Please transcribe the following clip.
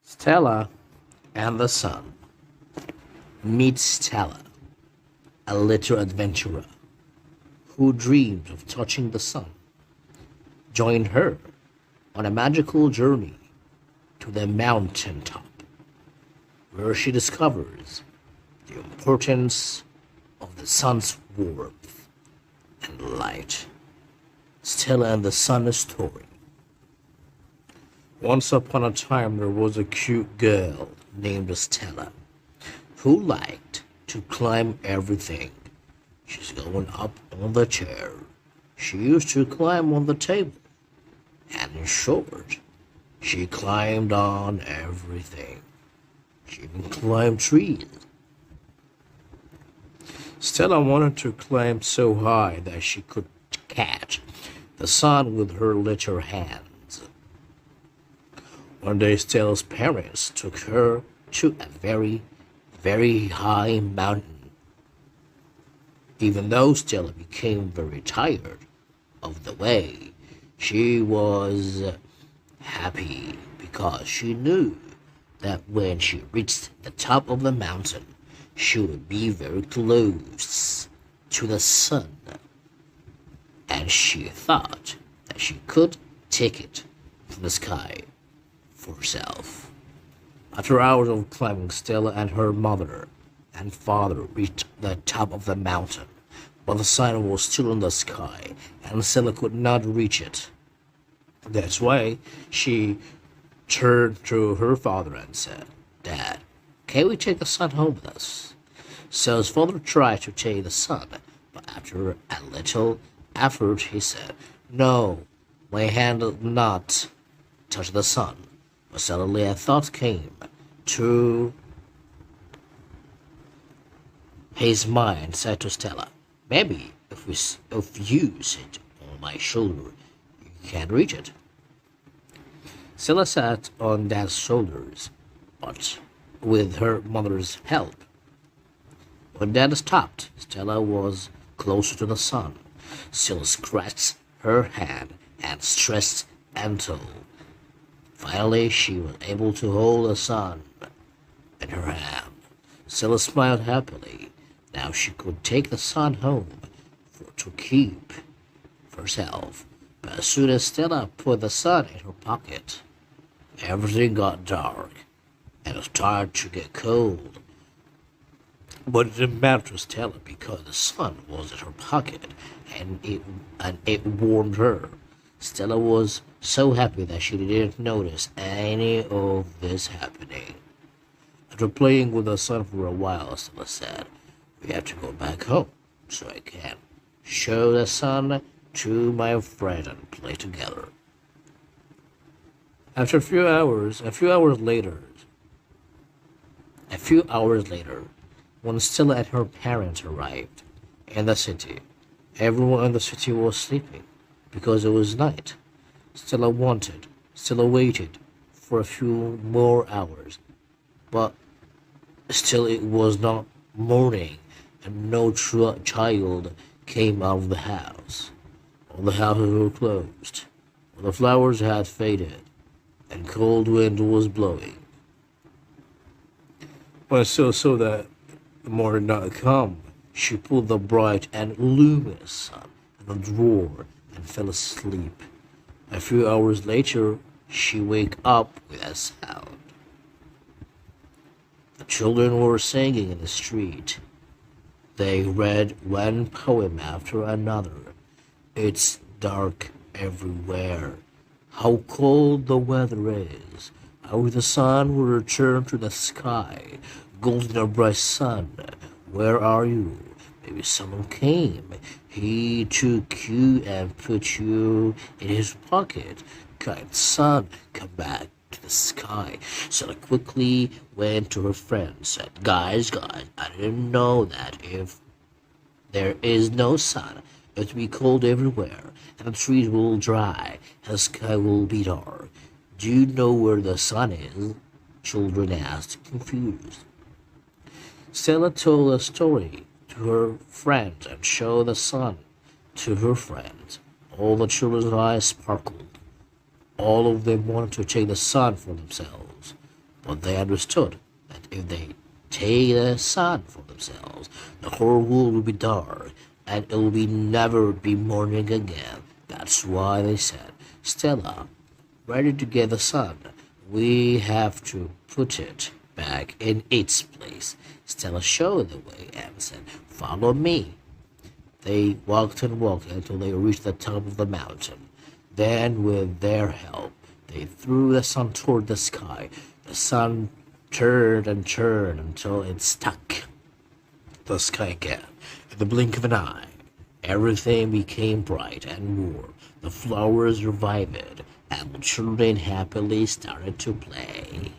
Stella and the Sun. Meet Stella, a little adventurer who dreamed of touching the sun. Join her on a magical journey to the mountain top, where she discovers the importance of the sun's warmth and light. Stella and the Sun story. Once upon a time, there was a cute girl named Stella who liked to climb everything. She's going up on the chair. She used to climb on the table. And in short, she climbed on everything. She even climbed trees. Stella wanted to climb so high that she could catch the sun with her little hands. One day, Stella's parents took her to a very, very high mountain. Even though Stella became very tired of the way, she was happy because she knew that when she reached the top of the mountain, she would be very close to the sun, and she thought that she could take it from the sky for herself. After hours of climbing, Stella and her mother and father reached the top of the mountain, but the sun was still in the sky, and Stella could not reach it. That's why she turned to her father and said, "Dad, can we take the sun home with us?" So his father tried to take the sun, but after a little effort, he said, "No, my hand does not touch the sun." But suddenly a thought came to his mind, said to Stella, "Maybe if you sit on my shoulder, you can reach it." Stella sat on Dad's shoulders, but with her mother's help. When Dad stopped, Stella was closer to the sun. Stella scratched her hand and stretched until finally she was able to hold the sun in her hand. Stella smiled happily. Now she could take the sun home to keep for herself. But as soon as Stella put the sun in her pocket, everything got dark and it started to get cold. But it didn't matter to Stella because the sun was in her pocket and it warmed her. Stella was so happy that she didn't notice any of this happening. After playing with the sun for a while, Stella said, "We have to go back home so I can show the sun to my friend and play together." After a few hours later, when Stella and her parents arrived in the city, everyone in the city was sleeping because it was night. Stella waited for a few more hours, but still it was not morning and no child came out of the house. All the houses were closed, all the flowers had faded, and cold wind was blowing. When Stella saw that the morning did not come, she put the bright and luminous sun in a drawer and fell asleep. A few hours later, she woke up with a sound. The children were singing in the street. They read one poem after another. "It's dark everywhere. How cold the weather is. How the sun will return to the sky. Golden or bright sun, where are you? Maybe someone came. He took you and put you in his pocket. Kind sun, come back to the sky." Stella quickly went to her friends, said, Guys, I didn't know that if there is no sun, it will be cold everywhere, and the trees will dry, and the sky will be dark. Do you know where the sun is?" Children asked, confused. Stella told a story to her friends and showed the sun to her friends. All the children's eyes sparkled. All of them wanted to take the sun for themselves. but they understood that if they take the sun for themselves, the whole world will be dark, and it will never be morning again. That's why they said, Stella, ready to get the sun, we have to put it back in its place. Stella showed the way and said, follow me. They walked and walked until they reached the top of the mountain. Then, with their help, they threw the sun toward the sky. The sun turned and turned until it struck the sky again. In the blink of an eye, everything became bright and warm. The flowers revived, and the children happily started to play.